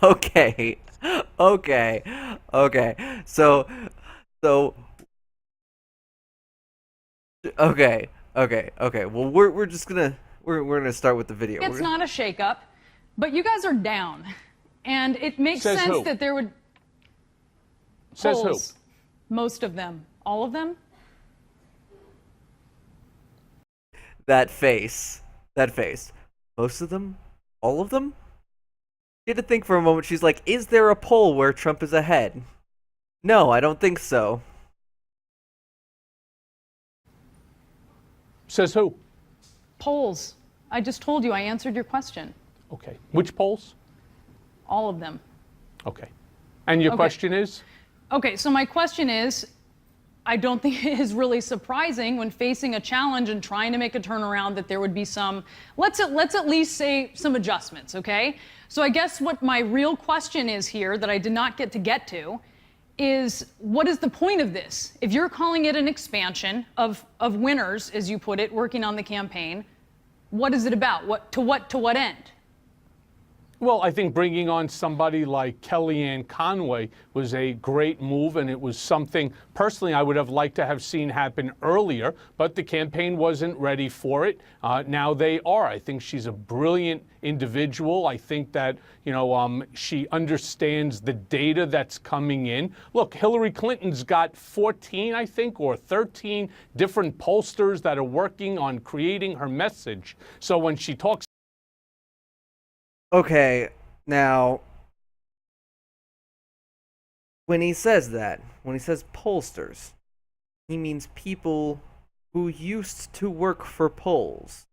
Okay. Okay. Okay. So okay. Okay. Well, we're just gonna we're gonna start with the video. It's not a shakeup, but you guys are down. And it makes Says sense who? that there would Says who? polls, most of them, all of them. That face. That face. Most of them? All of them? She had to think for a moment. She's like, is there a poll where Trump is ahead? No, I don't think so. Says who? Polls. I just told you I answered your question. Okay. Which polls? All of them. Okay. And your Okay. question is? Okay, so my question is, I don't think it is really surprising when facing a challenge and trying to make a turnaround that there would be some, let's at least say some adjustments, okay? So I guess what my real question is here that I did not get to is, what is the point of this? If you're calling it an expansion of winners, as you put it, working on the campaign, what is it about? To what end? Well, I think bringing on somebody like Kellyanne Conway was a great move, and it was something personally I would have liked to have seen happen earlier, but the campaign wasn't ready for it. Now they are. I think she's a brilliant individual. I think that, she understands the data that's coming in. Look, Hillary Clinton's got 14, I think, or 13 different pollsters that are working on creating her message. So when she talks, Okay, now, when he says that, when he says pollsters, he means people who used to work for polls.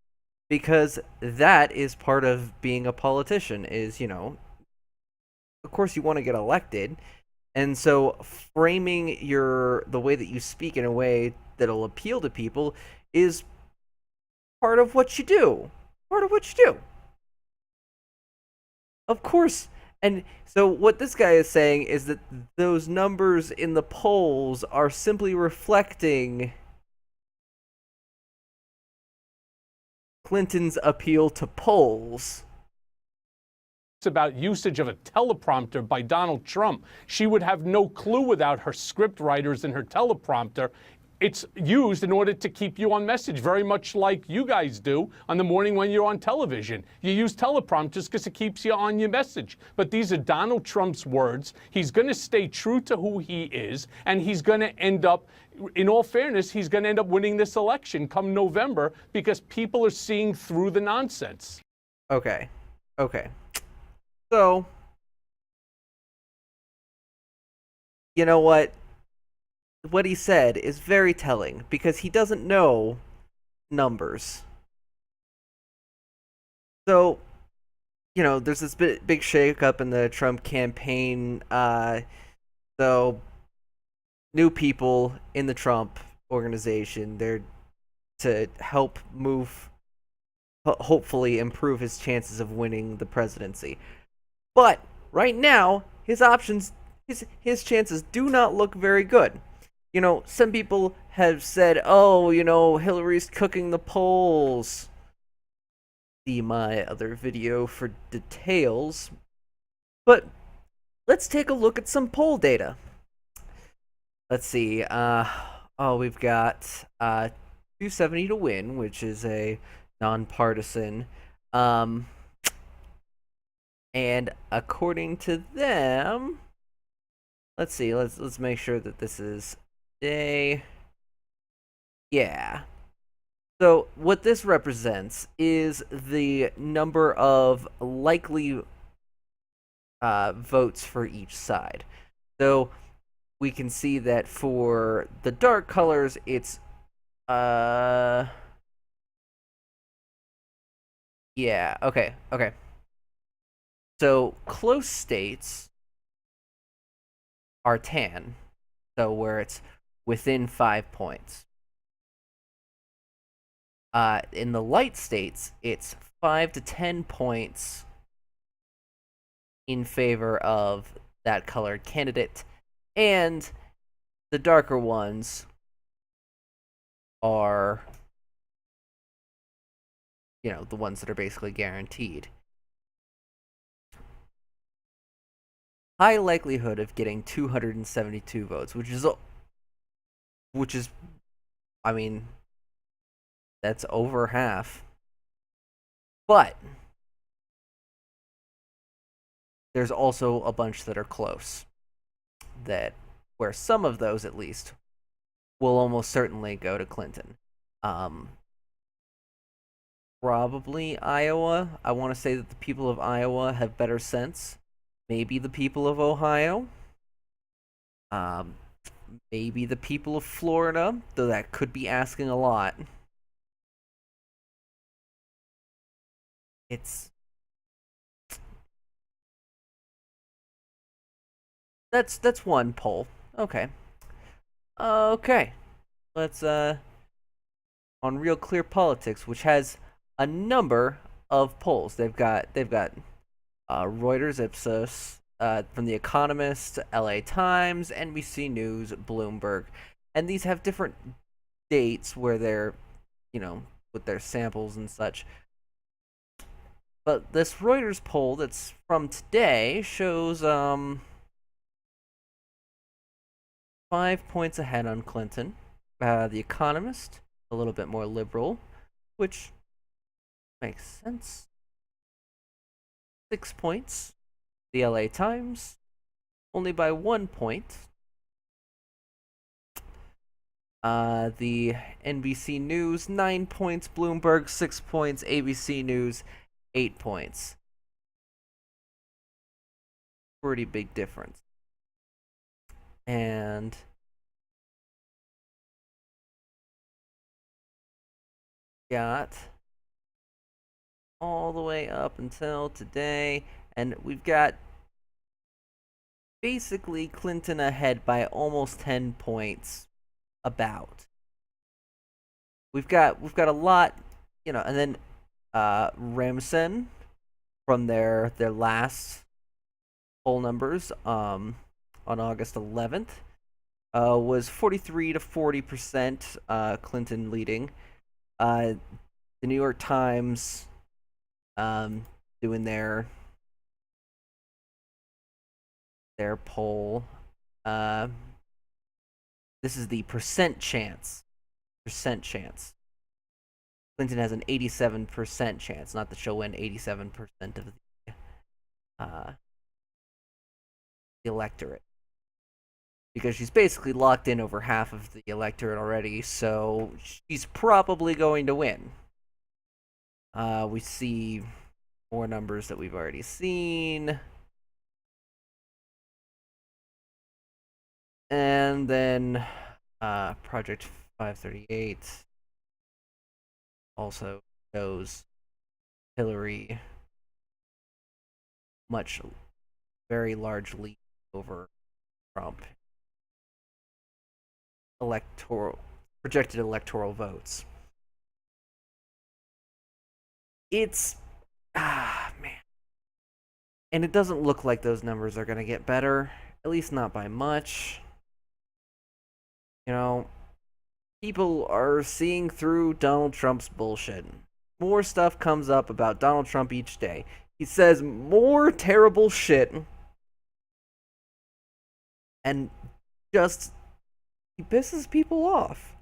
Because that is part of being a politician, is, of course you want to get elected. And so framing the way that you speak in a way that'll appeal to people is part of what you do. Part of what you do. Of course. And so what this guy is saying is that those numbers in the polls are simply reflecting Clinton's appeal to polls. About usage of a teleprompter by Donald Trump. She would have no clue without her script writers and her teleprompter. It's used in order to keep you on message, very much like you guys do on the morning when you're on television. You use teleprompters because it keeps you on your message. But these are Donald Trump's words. He's going to stay true to who he is, and he's going to end up, in all fairness, he's going to end up winning this election come November because people are seeing through the nonsense. Okay. So, you know what? What he said is very telling because he doesn't know numbers. So, there's this big shakeup in the Trump campaign. So, new people in the Trump organization, they're to help hopefully improve his chances of winning the presidency. But right now, his options, his chances do not look very good. Some people have said, oh, Hillary's cooking the polls. See my other video for details. But let's take a look at some poll data. Let's see. We've got 270 to win, which is a nonpartisan. And according to them, let's see. Let's make sure that this is day. Yeah. So what this represents is the number of likely votes for each side. So we can see that for the dark colors, it's yeah, okay. So close states are tan, so where it's within 5 points. In the light states, it's 5 to 10 points in favor of that colored candidate, and the darker ones are the ones that are basically guaranteed. High likelihood of getting 272 votes, which is, I mean, that's over half. But there's also a bunch that are close, that where some of those at least will almost certainly go to Clinton. Um, Probably Iowa. I want to say that the people of Iowa have better sense. Maybe the people of Ohio. Um, Maybe the people of Florida, though that could be asking a lot. It's that's one poll. Okay. Okay. Let's on Real Clear Politics, which has a number of polls. They've got Reuters, Ipsos, from The Economist, LA Times, NBC News, Bloomberg, and these have different dates where they're, with their samples and such. But this Reuters poll that's from today shows 5 points ahead on Clinton. The Economist, a little bit more liberal, which makes sense. 6 points. The LA Times, only by 1 point. The NBC News, 9 points. Bloomberg, 6 points. ABC News, 8 points. Pretty big difference. And got all the way up until today, and we've got basically Clinton ahead by almost 10 points. About we've got a lot, and then Ramson from their last poll numbers on August 11th was 43 to 40%, Clinton leading. The New York Times doing their poll. This is the percent chance. Clinton has an 87% chance, not that she'll win 87% of the electorate, because she's basically locked in over half of the electorate already, so she's probably going to win. We see more numbers that we've already seen. And then Project 538 also shows Hillary very large lead over Trump. Projected electoral votes. It's man. And it doesn't look like those numbers are going to get better, at least not by much. People are seeing through Donald Trump's bullshit. More stuff comes up about Donald Trump each day. He says more terrible shit, and just he pisses people off.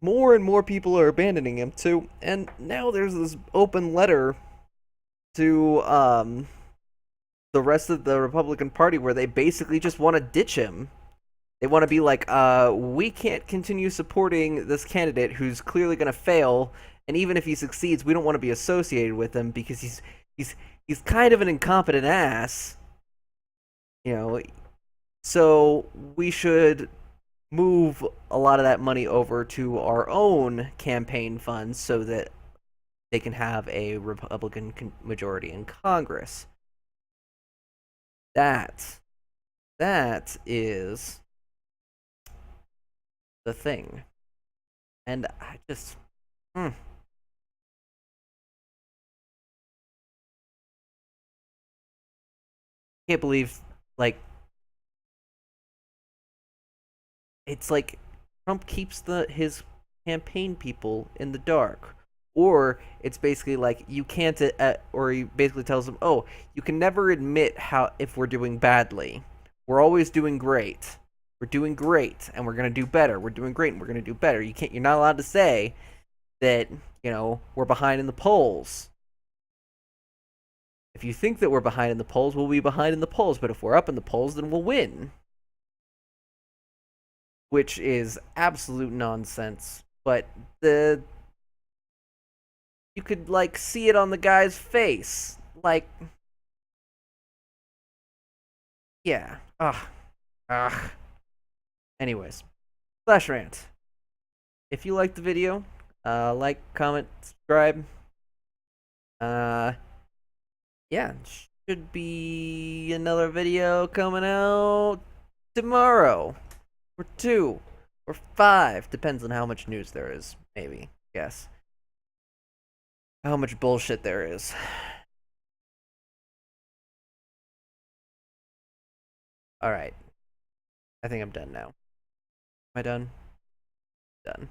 More and more people are abandoning him too, and now there's this open letter to the rest of the Republican Party where they basically just want to ditch him. They want to be like, we can't continue supporting this candidate who's clearly going to fail, and even if he succeeds, we don't want to be associated with him because he's kind of an incompetent ass. So we should move a lot of that money over to our own campaign funds so that they can have a Republican majority in Congress. That is the thing. And I just can't believe, it's like Trump keeps his campaign people in the dark. Or it's basically like you can't, or he basically tells them, oh, you can never admit how if we're doing badly. We're always doing great. We're doing great, and we're gonna do better. We're doing great, and we're gonna do better. You can't. You're not allowed to say that we're behind in the polls. If you think that we're behind in the polls, we'll be behind in the polls. But if we're up in the polls, then we'll win. Which is absolute nonsense. But you could like see it on the guy's face. Like, yeah. Ugh. Anyways, slash rant. If you liked the video, like, comment, subscribe. Yeah, should be another video coming out tomorrow, or 2, or 5, depends on how much news there is, maybe, guess. How much bullshit there is. Alright, I think I'm done now. Am I done? Done.